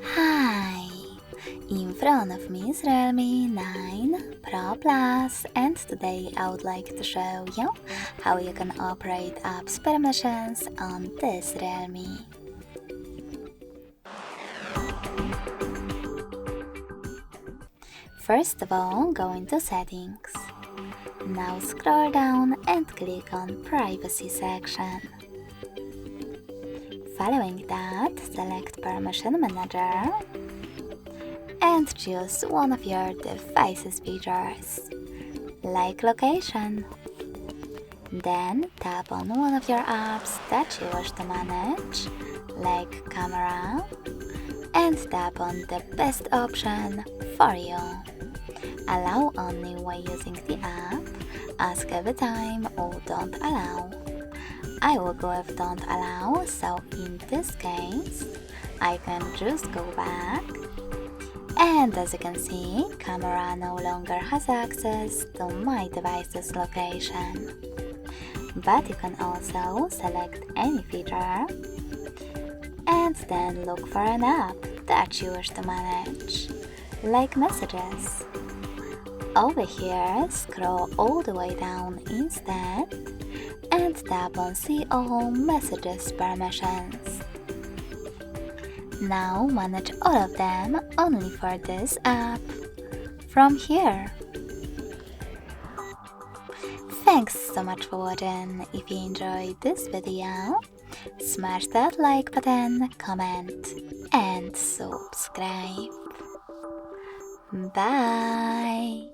Hi! In front of me is REALME 9 Pro Plus, and today I would like to show you how you can operate apps permissions on this REALME. First of all, go into Settings. Now scroll down and click on Privacy section. Following that, select Permission Manager and choose one of your device's features, like location. Then tap on one of your apps that you wish to manage, like camera, and tap on the best option for you. Allow only while using the app, ask every time, or don't allow. I will go with don't allow, so in this case, I can just go back. And as you can see, camera no longer has access to my device's location. But you can also select any feature and then look for an app that you wish to manage, like messages. Over here, scroll all the way down instead and tap on See All Messages Permissions. Now manage all of them only for this app from here. Thanks so much for watching. If you enjoyed this video, smash that like button, comment and subscribe. Bye!